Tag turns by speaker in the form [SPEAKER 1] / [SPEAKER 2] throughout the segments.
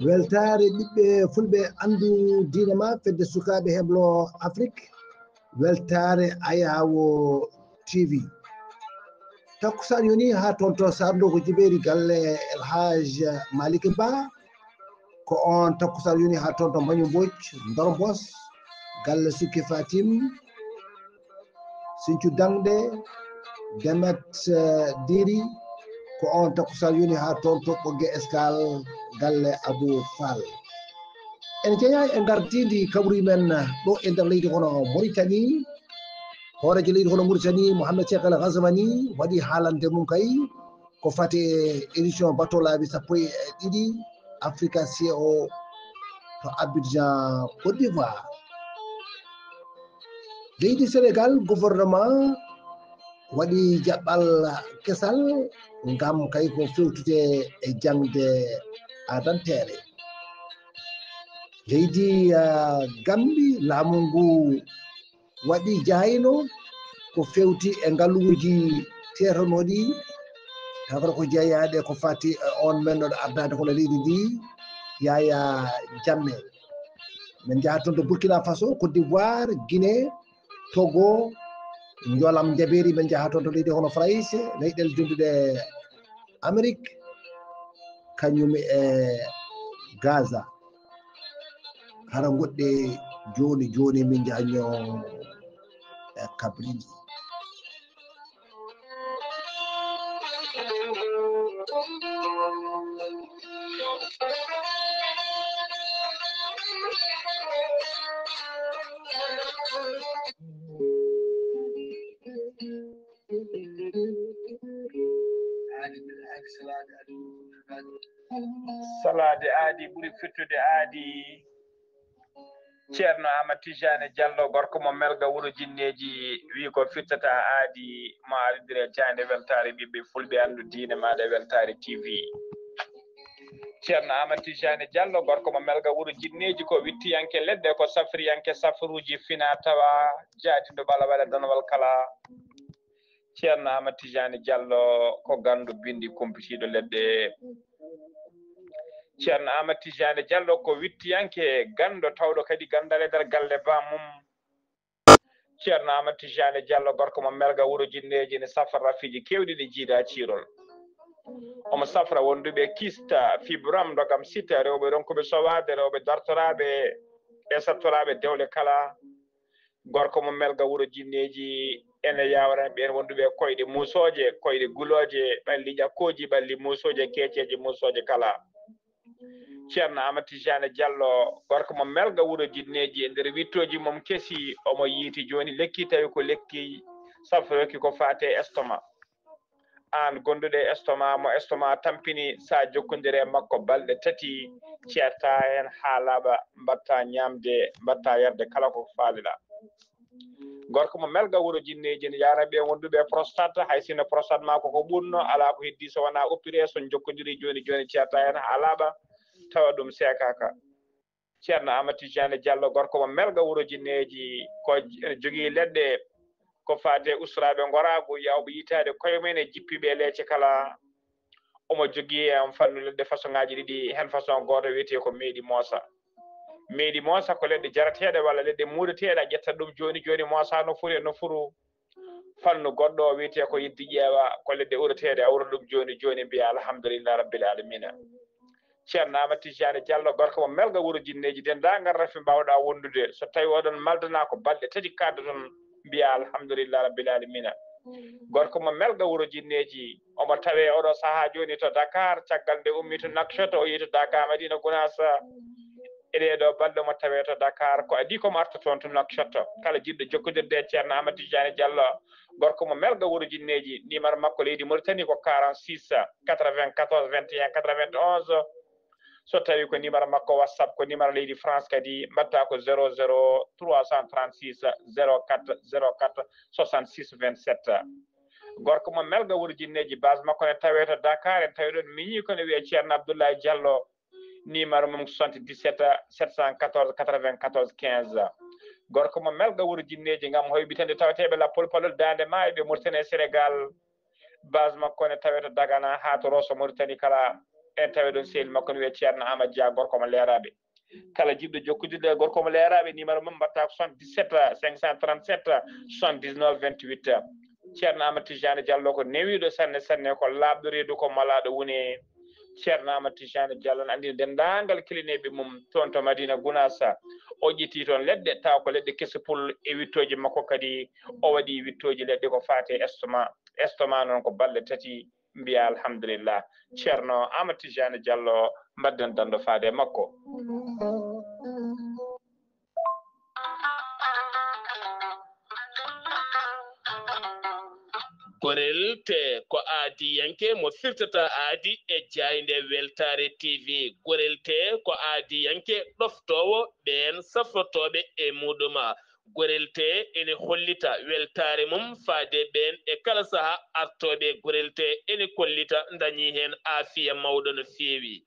[SPEAKER 1] weltare ɓiɓɓe fulɓe andu diine ma fedde sukaɓe heblo Afrique weltare Ayawo TV takkusan yoni ha toon to sardo ko jiberi galle El Hadj Malick Ba ko on takkusan yoni ha toon to Mbañu Mbodj Ndorbos galle Sukki Fatim Sinthiou Dangde Demet Diri ko on takkusan yoni ha toon to Ɓogge Escale galle Abou Fall en jeeya e gardidi kabri men ɗo e nder leydi hono Mauritanie horejo leydi hono Mauritanie Mohamed Cheikh Al Ghazouani waɗi haalande mum kay ko fate édition batolaɓe 12 Africa CO to Abidjan Côte d'Ivoire leydi Sénégal gouvernement waɗi jaɓɓal kesal ngam kay ko fewtude e jangde adantere leydi Gambi laamu ngu waɗi jayno ko fewti e ngaluuji tetanoɗi tawata ko jeeyaɗe ko fati on men ɗo ardade hono leydi ndi Yaya Jammeh min jaha toon to Burkina Faso Côte d'Ivoire Guinée Togo Jolam Jaberi min jaha toon to leydi hono France leyɗele jonduɗe Amérique kañum e Gaza hara goɗɗe joni joni min jaño e kabriji
[SPEAKER 2] salade aadi ɓuri fittude aadi ceerno Amadou Tijane Diallo gorko mo melga wuuro jinneji wi ko fittata aadi mo ardire jande weltare ɓiɓɓe fulɓe andu diine maɗa weltare TV ceerno Amadou Tijane Diallo gorko mo melga wuuro jinneji ko wittiyanke leɗɗe ko safriyanke safruji fina tawa jaadiɗo ɓala waɗa danowal kala ceerno Amadou Tijane Diallo ko gandu bindi kumpitiɗo leɗɗe ceerno Amadou Tijane Diallo ko wittiyanke gando tawɗo kadi gandale nder galle bamum ceerno Amadou Tijane Diallo gorko mo melga wuuro jinneji ne safra rafiji kewɗi ɗi jiida cirol omo safra wonduɓe kista fibram dogam sita rewɓe ronkuɓe sowade rewɓe dartoraɓe e sattoraɓe dewle kala gorko mo melga wuuro jinneji ene yawran ɓen wonduɓe koyɗe musoje koyɗe guloje ɓalli ƴakkoji ɓalli musoje keceji musoje kala ceerno Amadou Tijane Diallo gorko mo melga wuuro jinneji e nder wittoji mum keesi omo yiiti joni lekki tawi ko lekki safroki ko fate estomac an gonduɗo e estomac mo estomac tampini sa jokkodiri e makko balɗe tati ceerta hen ha laaɓa mbatta ñamde mbatta yarde kala ko faaliɗa gorko mo melga wuuro jinneji ne yaraɓe wonduɓe prostate hay sinno prostate ma koko ɓurno ala ko heddi so wona opéré so jokkodiri joni joni ceerta hen ha laaɓa tawa ɗum sekaka ceerno Amadou Tijane Diallo gorko mo melga wuuro jinneji ko jogui leɗɗe ko fate usraɓe gorago yawɓe yitade koyemen e jippiɓe leece kala omo jogui en fannu leɗɗe façon ngaji ɗiɗi hen façon goto wiyete ko meeɗi moosa ko leɗɗe jarateɗe walla leɗɗe muudateɗe a ƴettat ɗum joni joni moosa no furi no furu fannu goɗɗo o wiyete ko yiddi ƴeewa ko leɗɗe urateɗe a ura ɗum joni joni mbiya alhamdulillah rabbil alamina ceerno Amadou Tijane Diallo gorko mo melga wuuro jinneji dendagal rafi mbawɗa wondude so tawi oɗon maldana ko balɗe tati kadda toon mbiya alhamdulillah rabbil alamina gorko mo melga wuuro jinneji omo tawe oɗo saaha joni to Dakar caggal nde ummi to Nouakchott o yi to Dakar Madina Gounass eɗeɗo balɗe mo tawe to Dakar ko adi komo arta toon to Nouakchott kala jiɗɗo jokkodirde e ceerno Amadou Tijane Diallo gorko mo melga wuuro jinneji numéro makko leydi Mauritanie ko 46 94 21 91 so tawi ko numéro makko WhatsApp ko numéro leydi France kadi mbatta ko 00 336 04 04 66 27 gorko mo melga wuuro jinneji base makko ne tawe to Dakar en tawi ɗon miñi kono wiye ceerno Abdoulaye Diallo numéro mum 77 714 94 15 gorko mo melga wuuro jinneji gam hoybitande tawateɓe lappol palol dande maayo ɓe Mauritanie Sénégal base makko ne tawe to Dagana ha to Rosso Mauritanie kala en tawi ɗon sehil makko no wiye ceerno amadou dia gorko mo leeraɓe kala jiɗɗo jokkodirde gorko mo leeraɓe numéro mum mbatta ko 77 537 79 28 ceerno amadou tijani diallo ko newiɗo sanne sanne ko laaɓɗo reedu ko malaɗo woni ceerno amadou tijani diallo ne andi dendagal kilineɓe mum toon to madina gounasa o ƴetti toon leɗɗe taw ko leɗɗe kesi pul e wittoji makko kadi o waɗi wittoji leɗɗe ko fate estomac noon ko balɗe tati mbiya alhamdulillah ceerno amadou tijani diallo mbadden dando faade makko.
[SPEAKER 3] gorel te ko aadi yanke mo firtata aadi e jayde weltare tv gorel te ko aadi yanke ɗoftowo ɓen safrotoɓe e muɗuma gorel te ene hollita weltare mum faade ɓen e kala saaha artoɓe gorel te ene kollita dañi hen aafiya mawɗo no feewi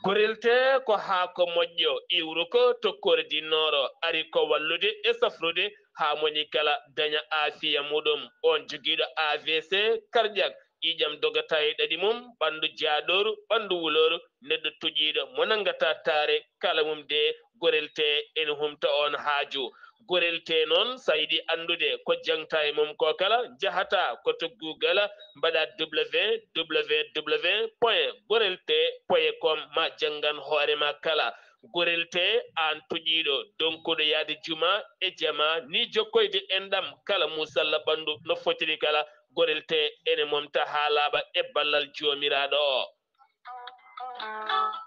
[SPEAKER 3] gorel te ko haako moƴƴo iwru ko tokkore dinnoro ari ko wallude e safrude ha moni kala daña aafiya muɗum on joguiɗo AVC cardiaque ƴiƴam dogata e ɗaɗi mum ɓandu jaaɗoru ɓandu wuloru neɗɗo toƴiɗo mo nangata taare kala mum de gorel te ene humta on haaju gorel te noon sa yiɗi andude ko jangta e mum ko kala jahata koto Google mbaɗa www.gorelte.com ma jangan hoorema kala gorel te an toƴiɗo donkuɗo yaade juma e jama ni jokkoyde enɗam kala musalla ɓandu no fotiri kala gorel te ene momta ha laaɓa e ballal jomiraɗo o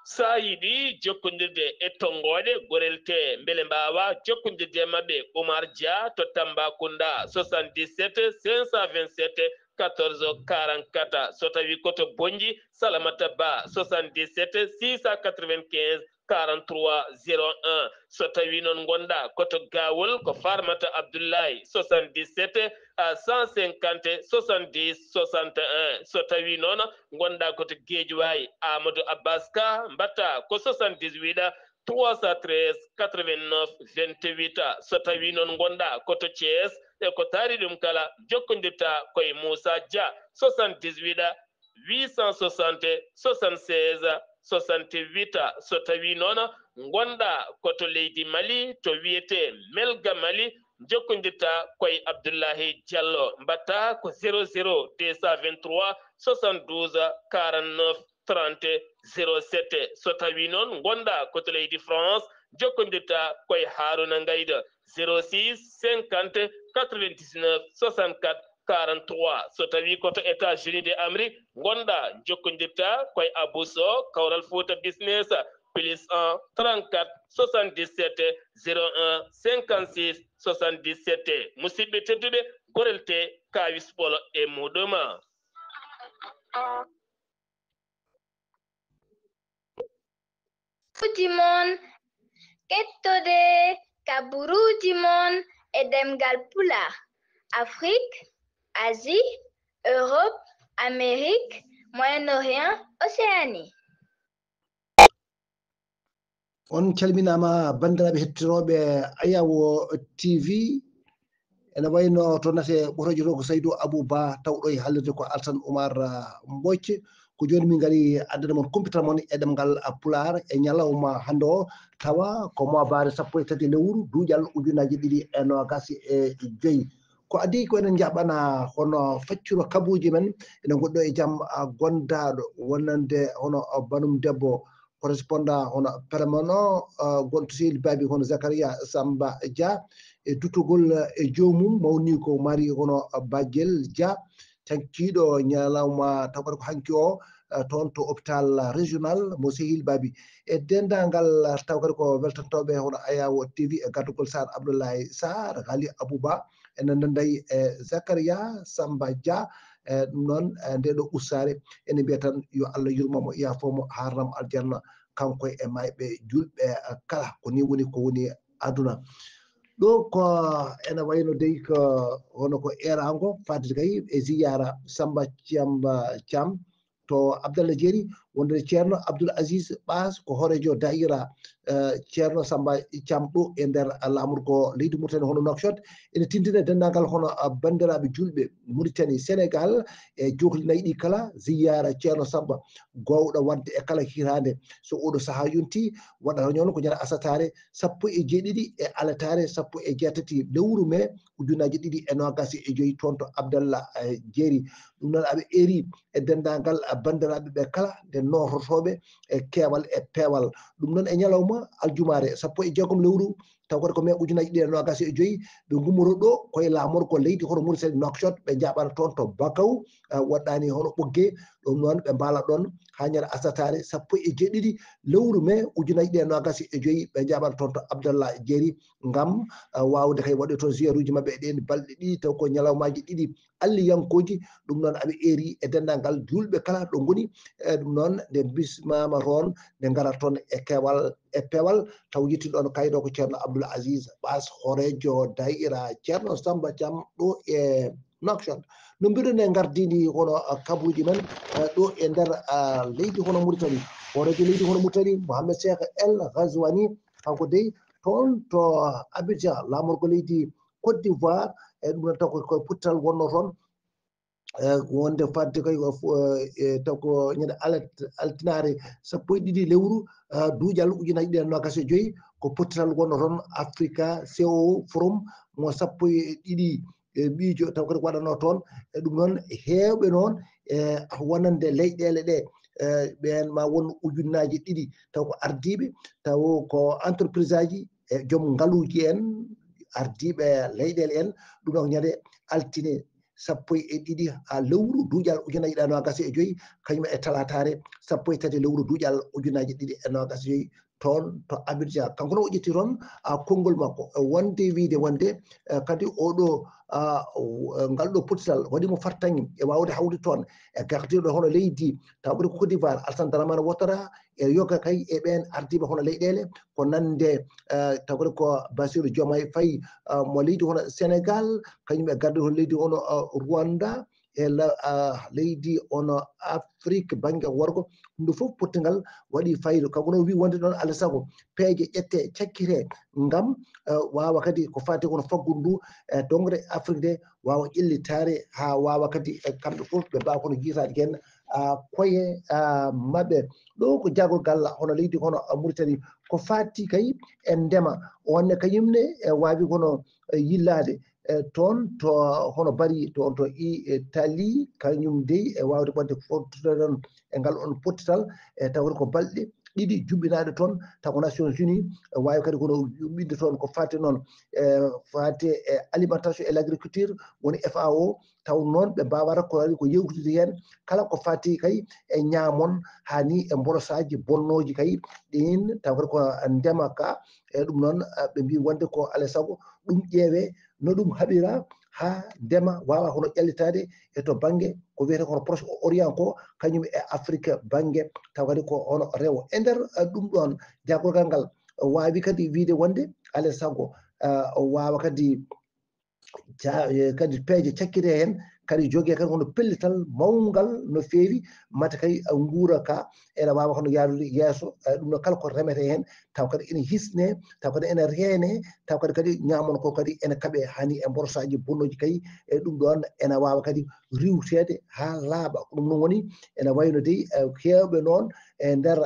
[SPEAKER 3] sa yiɗi jokkodirde e tonggode gorel te beele mbawa jokkodirde mabɓe Oumar Dia to Tambacounda 77 527 14 44 so tawi koto Bonji Salamata Ba 77 695 43 01 so tawi noon gonɗa koto Gawol ko Farmata Abdoulaye 77 150 70 61 so tawi noon gonɗa koto Guédiawaye Amadou Abbas Ka mbatta ko 78 313 89 28 so tawi noon gonɗa koto Thiès e ko taari ɗum kala jokkodirta koye Moussa Dia 78 860 76 68 so tawi noon gonɗa koto leydi Mali to wiyete Melga Mali jokkodirta koye Abdoullahi Diallo mbatta ko 00 223 72 49 30 07 so tawi noon gonɗa koto leydi France jokkodirta koye Harouna Ngayda 06 50 99 64 43 so tawi koto États-Unis d'Amérique gonɗa jokkodirta koye Abousso Kawral Fouta Business plus 1 34 77 01 56 77 musidɓe tedduɓe gorel te kawis ɓolo e muɗuma
[SPEAKER 4] Mon kettode kaburuji mon e demgal pula Afrique, Asie, Europe, Amérique, Moyen-Orient, Océanie.
[SPEAKER 1] On calminama bandiraɓe hettiroɓe Ayawo TV ene wayno to nate ɓotojo to ko Saydou Abouba tawɗo e haalirde ko Alassane Oumar Mbocce ko joni min gari addana mon computer mon e ɗemgal Pulaar e ñalawma hande o tawa ko mois 13 lewru duuƴal ujunaji 2025 ko adi ko enen jaɓana hono faccuro kabuji men ene goɗɗo e jaam gondaɗo wonande hono banum debbo correspondant hono permanent gonto sehil babi hono Zacharia Samba Dia e dutugol e jomum mawni ko mari hono Badiel Dia tankiɗo ñalawma tawata ko hanki o toon to hôpital régional mo sehil babi e dendagal tawkata ko weltantoɓe hono Ayawo TV e gaddugol Sar Abdoulaye Sarr Ghali Abouba enen nandayi e Zacharia Samba Dia ɗum noon ndeɗo ussare ene mbiya tan yo Allah yurmomo yafomo harnamo aljanna kanko e mayɓe julɓe kala ko ni woni ko woni aduna ɗo ko ene wayno dey ko hono ko erango fadde kay e ziyara Samba Thiam to Abdallah Dieri wonde ceerno Abdoul Aziz Bas ko horejo daira ceerno Samba Thiam ɗo e nder lamurgo leydi Mauritanie hono Nouakchott ene tindina dendagal hono bandiraɓe julɓe Mauritanie Sénégal e johlinayi ɗi kala ziyara ceerno Samba gowɗo wadde e kala hirande so oɗo saaha yonti waɗata ñon ko ñande asatare 17 e alatare 17 lewru mai ujunaji 2025 toon to Abdallah Jeeri ɗum noon aɓe eri e dendagal bandiraɓe ɓe kala nde nototoɓe e keewal e peewal ɗum noon e ñalawma aljumare 16 lewru taw kadi ko mai ujunaji 2025 ɓe gummoro ɗo koye lamorgo leydi hono Mauritanie Nouakchott ɓe jaɓata toon to Bakaw waɗɗani hono ɓogge ɗum noon ɓe mbala ɗon ha ñande asatare 17 lewru mai ujunaji 2025 ɓe jaɓata toon to Abdallah Jeeri ngam wawde kay waɗde toon ziyaruji mabɓe ɗen balɗe ɗiɗi taw ko ñalawmaji ɗiɗi alliyankoji ɗum noon aɓe eri e dendagal julɓe kala ɗo goni ɗum noon nde bismama toon nde garat toon e keewal e peewal taw yettiɗo ɗon kaydo ko ceerno Abdoul Aziz Bas horejo daira ceerno Samba Thiam ɗo e Nouakchott no mbiɗon e gardidi hono kabuji men ɗo e nder leydi hono Mauritanie horejo leydi hono Mauritanie Mohamed Cheikh El Ghazouani kanko dey toon to Abidjan lamorgo leydi Côte d'Ivoire e ɗum noon taw ko puttal wonno toon wonde fadde kay taw ko ñande altinare 12 lewru duuƴal ujunaji 2025 ko puttal wonno toon Africa CO forum mo 12 ɓiijo taw kadi waɗano toon e ɗum noon heewɓe noon wonande leyɗele ɗe ɓen ma won ujunnaji 2 taw ko ardiɓe taw ko entreprise aji e joom ngaluji en ardiɓe leyɗele en ɗum ɗon ñande altine 12 ha lewru duuƴal ujunaji 2025 kañum e talatare 13 lewru duuƴal ujunaji 2025 toon to Abidjan kanko noon o ƴetti toon konngol makko wonde wiide wonde kadi oɗo ngal ɗo potital waɗimo fartaŋi e wawde hawde toon e gardiɗo hono leydi taw ɓuri ko Côte d'Ivoire Alassane Dramane Ouattara e yoga kay e ɓen ardiɓe hono leyɗele ko nande taw kadi ko Bassirou Diomaye Faye mo leydi hono Sénégal kañum e gardiɗo hono leydi hono Rwanda e leydi ono Afrique banggue worgo ɗum fof pottigal waɗi fayida kanko noon wi wonde ɗon alaa sago peeje ƴette cakkite ngam wawa kadi ko fati kono faggudu ndu e dongre Afrique de wawa ƴellitare ha wawa kadi e kamɓe fof ɓe mbawa kono jiitade hen koye mabɓe ɗo ko jagolgal hono leydi hono Mauritanie ko fati kay e ndema onne kañumne e wawi kono yillade toon to hono bari toon to Italie kañum dey e wawde wadde fottude ɗon e ngal on pottital e tawde ko balɗe 2 juɓɓinaɗe toon taw ko Nations Unies wawi kadi kono yuɓɓinde toon ko fate noon fate e alimentation et l' agriculture woni FAO taw noon ɓe mbawata ko yewtude hen kala ko fati kay e ñamon hani e mborosaji bonnoji kay ɗin taw kadi ko ndema ka e ɗum noon ɓe mbi wonde ko alaa sago ɗum ƴeewe no ɗum haɓira ha ndema wawa hono ƴellitade e to banggue ko wiyete kono proche orient ko kañum e Afrique banggue taw kadi ko hono rewo e nder ɗum ɗon jagorgal ngal wawi kadi wiide wonde alaa sago wawa kadi kadi peeje cakkite hen kadi jogue kadi hono pellital mawgal no feewi mata kay guura ka ene wawa hono yaarude yeeso ɗum ɗon kala ko remete hen taw kadi ene hisne taw kadi ene reene taw kadi ñamon ko kadi ene kaaɓe hani e mborosaji bonnoji kay e ɗum ɗon ene wawa kadi riwtede ha laaɓa ɗum ɗon woni ene wayno dey hewɓe noon e nder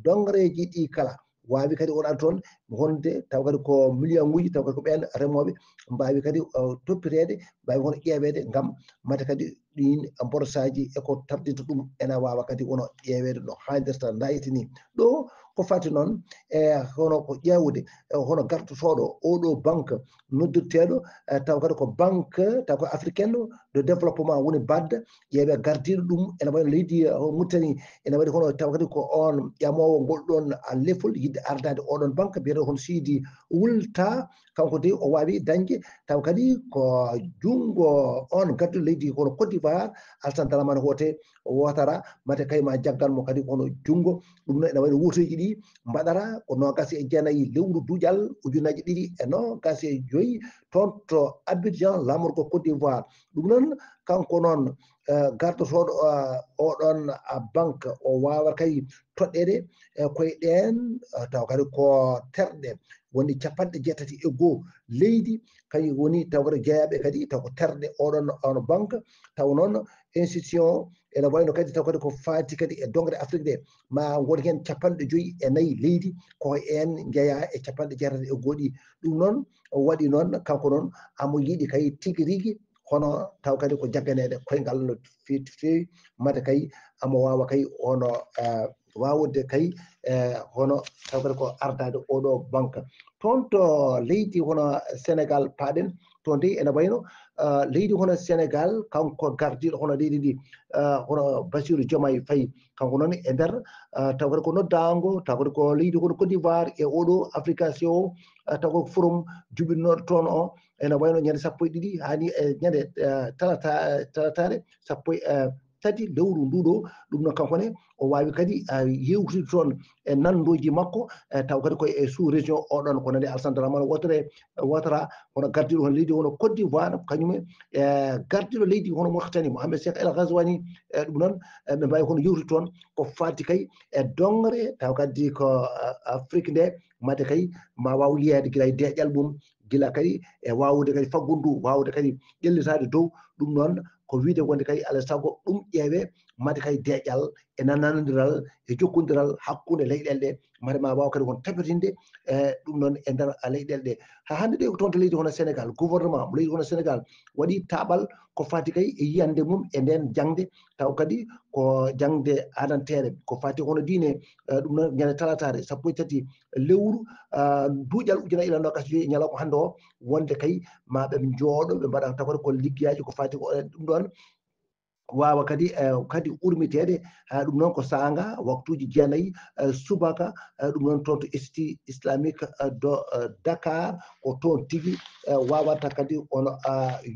[SPEAKER 1] dongreji ɗi kala wawi kadi wonani toon wonde taw kadi ko million uji taw kadi ko ɓen remoɓe mbawi kadi toppitede mbawi hono ƴeewede ngam mate kadi ɗin mborosaji eko tardinta ɗum ene wawa kadi wono ƴeewede no hannirta dayiti ni ɗo ko fati noon e hono ko ƴewde hono gartotoɗo oɗo banque noddirteɗo taw kadi ko banque taw ko africaine de développement woni BAD ƴeewe gardiɗo ɗum ene waɗi leydi Mauritanie ene waɗi hono taw kadi ko on ƴamowo ngol ɗon lefol yidde ardade oɗon banque biyeteɗo hono Sidi Wulta kanko de o wawi dañde taw kadi ko jungo on gardiɗo leydi hono Côte d'Ivoire Alassane Dramane Ouattara mate kayma jagganmo kadi hono jungo ɗum noon ene waɗi wutoji ɗi mbaɗata ko 29 lewru duuƴal ujunaji 2025 toon to Abidjan lamorgo Côte d'Ivoire ɗum noon kanko noon gardotoɗo oɗon banque o wawa kay toɗɗede koye ɗen taw kadi ko terɗe woni 80 leydi kay woni taw kadi jeeyaɓe kadi taw ko terɗe oɗon on banque taw noon institution ene wayno kadi taw kadi ko faati kadi e dongre Afrique ɗe ma woni hen 54 leydi ko en jeeya e 81 ɗi ɗum noon waɗi noon kanko noon amo yiiɗi kay tigui rigui hono taw kadi ko jagganede koyngal no fewi mate kay amo wawa kay ono wawde kay hono taw kadi ko ardade oɗo banque toon to leydi hono Sénégal paaɗen toon de ene wayno leydi hono Sénégal kanko gardiɗo hono leydi ndi hono Bassirou Diomaye Faye kanko noon e nder taw kadi ko noddago taw kadi ko leydi hono Côte d'Ivoire e oɗo Africation o taw ko forum jubinnoɗo toon o ene wayno ñande 12 hani e ñande talatare 13 lewru nduɗo ɗum noon kankone o wawi kadi yewtude toon e nandoji makko taw kadi koye sous région oɗon ko nande Alassane Dramane Ouattara hono gardiɗo hono leydi hono Côte d'Ivoire kañum gardiɗo leydi hono Mauritanie Mohamed Cheikh El Ghazouani ɗum noon ɓe mbawi hono yewtude toon ko fati kay e dongre taw kadi ko Afrique nde mate kay ma waw yiyede guila e deƴƴal mum gila kadi e wawde kadi faggudu wawde kadi ƴellitade dow ɗum noon ko wiide wonde kay alay saago ɗum ƴeewe mate kay deƴƴal e nanodiral e jokkodiral hakkude leyɗele ɗe mate ma waw kadi won tabitinde ɗum noon e nder leyɗele ɗe ha hande ɗe toon to leydi hono Sénégal gouvernement mo leydi hono Sénégal waɗi taɓal ko fati kay e yiyande mum e nden jangde taw kadi ko jangde adantere ko fati hono diine ɗum noon ñande talatare 13 lewru duuƴal ujunere ila nogas joyyi ñalawma hande o wonde kay ma ɓe jooɗo ɓe mbaɗa taw kadi ko liggueyaji ko fati ko ɗum ɗon wawa kadi kadi urmitede ɗum noon ko sanga waktuji jeenayyi subaka ɗum noon toon to institut islamique do Dakar ko toon tigui wawata kadi ono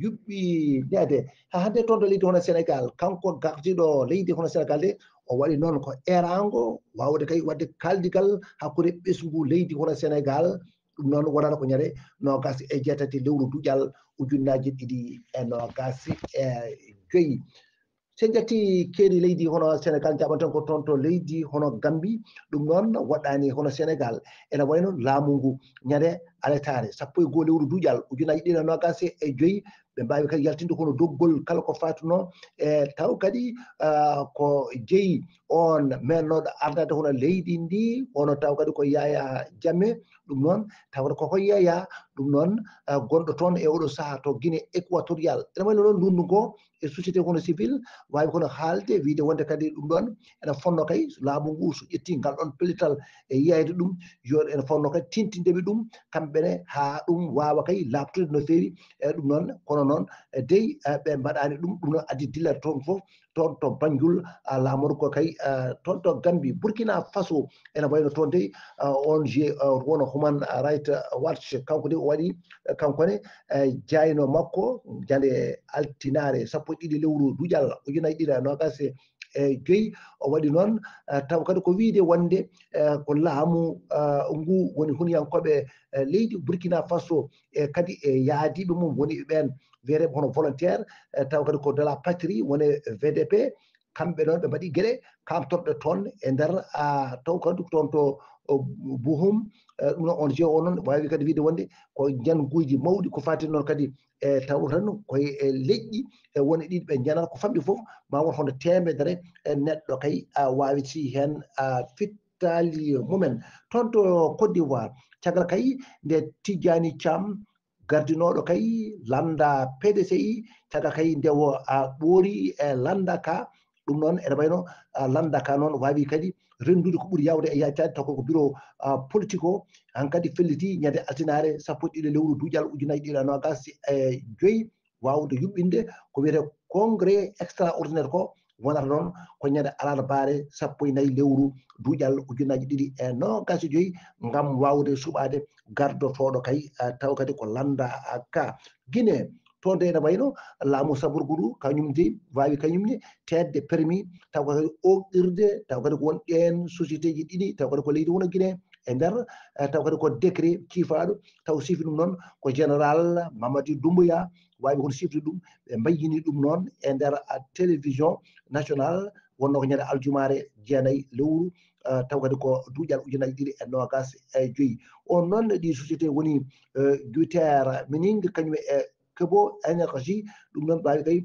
[SPEAKER 1] yuɓɓi nede ha hande toon to leydi hono Sénégal kanko gardiɗo leydi hono Sénégal de o waɗi noon ko erango wawde kay wadde kaldigal hakkude ɓesgu leydi hono Sénégal ɗum noon wonata ko ñande 27 lewru duuƴal ujunnaje 2025 sen jatti keedi leydi hono Sénégal jaɓan tan ko toon to leydi hono Gambie ɗum noon waɗɗani hono Sénégal ene wayno laamu ngu ñande aletare 12 lewru duuƴal ujunnaje 2025 ɓe mbawi kadi yaltinde kono doggol kala ko fatuno e taw kadi ko jeeyi on mennoɗo ardade hono leydi ndi hono taw kadi ko Yaya Jammeh ɗum noon taw koko yeeya ɗum noon gonɗo toon e oɗo saaha to Guinée équatorial ene wayno noon ndundu ngo e société hono civil wawi kono haalde wiide wonde kadi ɗum ɗon ene fonno kay laamu ngu so ƴetti ngal ɗon pellital e yiyayde ɗum yo ene fonno kadi tintindeɓe ɗum kamɓene ha ɗum wawa kay labtude no fewi e ɗum noon kono noon dey ɓe mbaɗani ɗum noon addi dillata toon foof toon to Banjul laamoru ko kay toon to Gambie Burkina Faso ene wayno toon dey ONG wono Human Rights Watch kanko de o waɗi kankone jayno makko jande altinare 12 lewru duuƴal ujunnaje 2025 o waɗi noon taw kadi ko wiide wonde ko laamu ngu woni huniyankoɓe leydi Burkina Faso e kadi e yaadiɓe mum woni ɓen wiyeteɓe hono volontaire taw kadi ko de la patrie woni VDP kamɓe noon ɓe mbaɗi gueɗe kamtorɗe toon e nder taw kadi toon to Bohum ɗum noon ONG o noon wawi kadi wiide wonde ko janguji mawɗi ko fati noon kadi e taw tan koye leƴƴi e woni ɗiɗi ɓe janata ko famɗi foof ma won hono temedere neɗɗo kay wawi si hen fittali mumen toon to Côte d'Ivoire caggal kay nde Tidjani Thiam gardinoɗo kay landa PDCI caggal kay nde o ɓoori e landaka ɗum noon ene wayno landaka noon wawi kadi rendude ko ɓuuri yawde e yaccade taw ko bureau politique o hankkadi felliti ñande altinare 11 lewru duuƴal ujunnaje 2025 wawde yuɓɓinde ko wiyete congrès extraordinaire ko wonata noon ko ñande alarabare 14 lewru duuƴal ujunnaje 2025 ngam wawde suɓade gardotoɗo kay taw kadi ko landa ka Guinée toon de ene wayno laamu Saburguru kañum de wawi kañumne tedde permis taw kadi oɓɗirde taw kadi ko won ɗen société ji ɗiɗi taw kadi ko leydi wono Guinée e nder taw kadi ko décret kiifaɗo taw sifi ɗum noon ko général Mamadou Doumbouya wawi kono sifde ɗum ɓe mbayyini ɗum noon e nder télévision national wonno ko ñande aljumare jeenayyi lewru taw kadi ko duuƴal ujunaji ɗiɗi e nogas e joyyi on noon ɗi société woni Guiter Mining kañum e Kebo énergie ɗum noon mbawi kay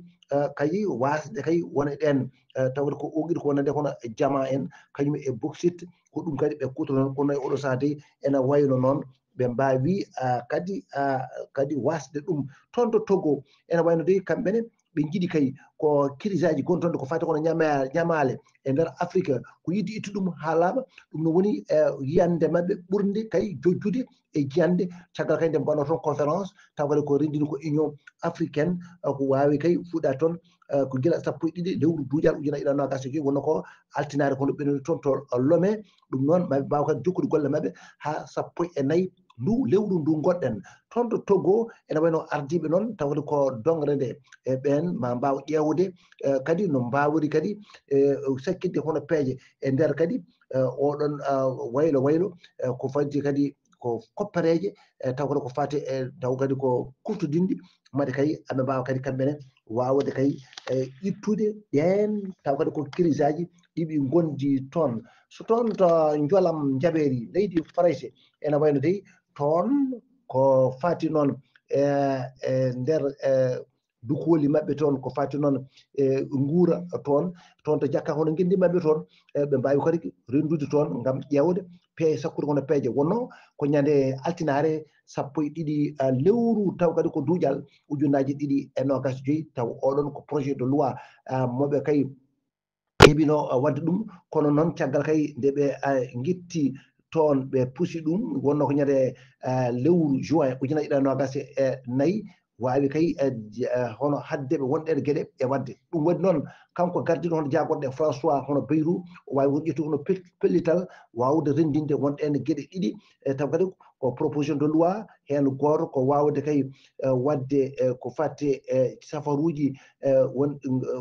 [SPEAKER 1] kay wasde kay wona ɗen tawde ko oguiɗi ko wonande kono jama en kañum e bauxite ko ɗum kadi ɓe kutoton kono e oɗo saha de ene wayno noon ɓe mbawi kadi wasde ɗum toon to Togo ene wayno de kamɓene ɓe jiiɗi kay ko crise aji gontonɗe ko fati kono ñamale e nder Afrique ko yidde ittu ɗum ha laaɓa ɗum no woni yiyande mabɓe ɓurde kay jojjude e jiyande caggal kay nde mbanno toon conférence taw kadi ko rendini ko union africaine ko wawi kay fuɗɗa toon ko gila sappo e ɗiɗi lewru duuƴal ujunnaje ɗiɗi nogas e joyyi wonno ko altinare kono ɓenoni toon to Lomé ɗum noon maɓe mbawa kadi jokkude golle mabɓe ha sappo e nayyi ndu lewru ndu goɗɗen toon to Togo ene wayno ardiɓe noon tawde ko dongre nde e ɓen ma mbaw ƴewde kadi no mbawori kadi sakkidde hono peeje e nder kadi oɗon waylo ko faddi kadi ko koppareje taw kadi ko fati e taw kadi ko kuftodinde mate kay aɓe mbawa kadi kamɓene wawde kay ittude ɗen taw kadi ko crise aji ɗiɓi gondi toon so toon to Jolam Jaɓeri leydi Faraysé ene wayno dey toon ko fati noon e nder dukoli mabɓe toon ko fati noon e guura toon to Jakka hono guendi mabɓe toon ɓe mbawi kadi rendude toon gam ƴewde peeje sakkude kono peeje wonno ko ñande altinare sappo e ɗiɗi lewru taw kadi ko duuƴal ujunnaje ɗiɗi e nogas joyyi taw oɗon ko projet de loi moɓe kay heɓino wadde ɗum kono noon caggal kay nde ɓe guitti toon ɓe puusi ɗum wonno ko ñande lewru juin ujunnaje ɗiɗi e nogas e nayyi wawi kay hono haddeɓe wonɗen gueɗe e wadde ɗum waɗi noon kanko gardiɗo hono jagoɗɗe François hono Bayrou o wawi won ƴettude hono pellital wawde rendinde wonɗen gueɗe ɗiɗi taw kadi ko proposition de loi hen goto ko wawde kay wadde ko fatti e safaruji won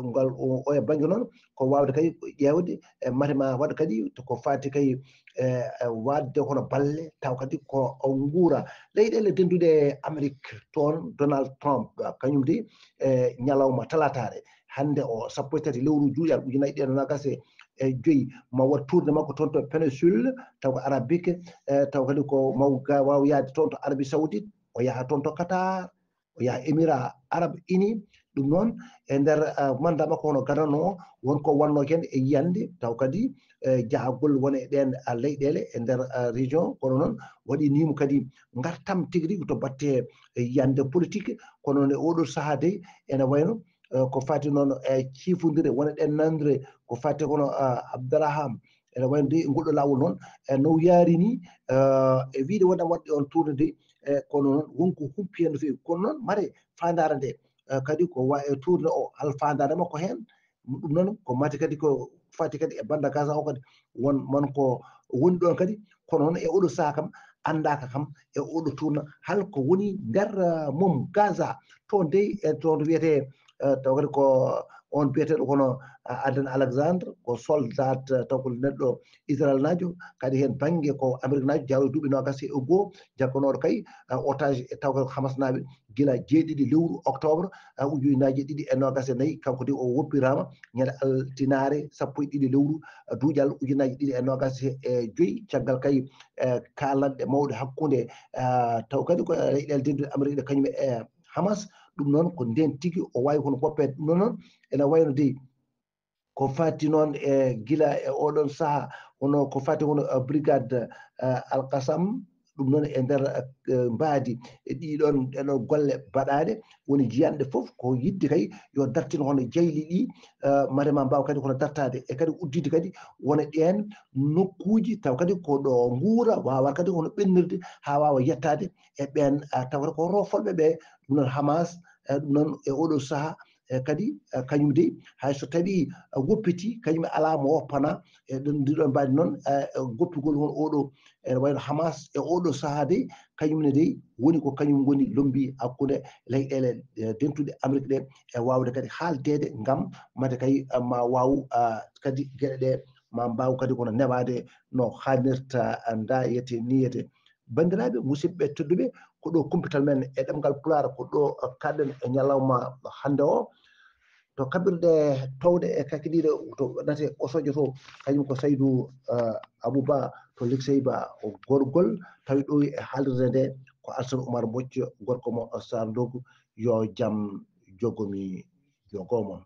[SPEAKER 1] ngal o e banggue noon ko wawde kay ƴewde matema waɗa kadi ko fati kay wadde hono balle taw kadi ko guura leyɗele dendude Amérique toon Donald Trump kañum de ñalawma talatare hande o sappo e tati lewru duuƴal ujunnaje ɗiɗi e nogas e joyyi ma wat tourné makko toon to péninsule taw ko arabique taw kadi ko waw yaade toon to Arabie Saoudite o yaaha toon to Qatar o yaaha Émirats Arabes Unis ɗum noon e nder mandat makko hono ganano wonko wanno ken e yiyande taw kadi jahagol wona e ɗen leyɗele e nder région kono noon waɗi nimo kadi gartam tigui rigui to batte yiyande politique kono ne oɗo saaha de ene wayno ko fati noon e cifodire wona ɗen nandire ko fati kono Abdouraham ene wayno de goɗɗo lawol noon no yarini e wiide woɗɗam waɗde on tourné de kono noon wonko humpi hen no fewi kono noon mate fandare nde kadi ko tourné o hal fandare makko hen ɗum noon ko mate kadi ko fati kadi e banda Gaza o kadi won ko woni ɗon kadi kono noon e oɗo saaha kam andaka kam e oɗo tourné hal ko woni nder mom Gaza toon de e toon wiyete taw kadi ko on biyeteɗo kono Aden Alexandre ko soldat taw ko neɗɗo Israël najo kadi hen banggue ko Amérique najo jawɗo duuɓi nogas e goho jaggonoɗo kay otage taw ko Hamas naɓe guila jeeɗiɗi lewru octobre ujunnaje ɗiɗi e nogas e nayyi kanko de o woppirama ñande altinare sappo e ɗiɗi lewru duuƴal ujunnaje ɗiɗi e nogas e joyyi caggal kay kalanɗe mawɗe hakkude taw kadi ko leyɗele dendude Amérique ɗe kañum e Hamas ɗum noon ko nden tigui o wawi kono woppede ɗum noon ene wayno de ko fati noon e guila e oɗon saaha hono ko fati hono brigade Al-Qassam ɗum noon e nder mbaadi e ɗiɗon ɗeɗon golle baɗaɗe woni jiyanɗe foof ko yidde kay yo dartine hono jayli ɗi madema mbawa kadi kono dartade e kadi uddide kadi wona ɗen nokkuji taw kadi ko ɗo guura wawa kadi hono ɓennirde ha wawa yettade e ɓen tawata ko rofolɓe ɓe ɗum noon Hamas ɗum noon e oɗo saaha kadi kañum de hayso tawi woppiti kañum ala mo woppana e ɗon ndiɗon mbaadi noon goppugol hon oɗo ene wayno Hamas e oɗo saaha de kañumne de woni ko kañum woni lombi hakkude leyɗele dentuɗe Amérique ɗe e wawde kadi haaldede gam mate kay ma waw kadi gueɗe ɗe ma mbaw kadi kono newade no hannirta nda yete niyete bandiraɓe musidɓe tedduɓe ko ɗo kumpital men e ɗemgal Pulaar ko ɗo kalɗen e ñalawma hannde o to kaɓirɗe towde e kakidiɗe to nate osojo to kañum ko Saydou Abouba to Liksey Ba gorgol tawi ɗo e haalirde nde ko Alassane Oumar Mbodj gorko mo Sar Dogu yo jaam jogomi jogomon.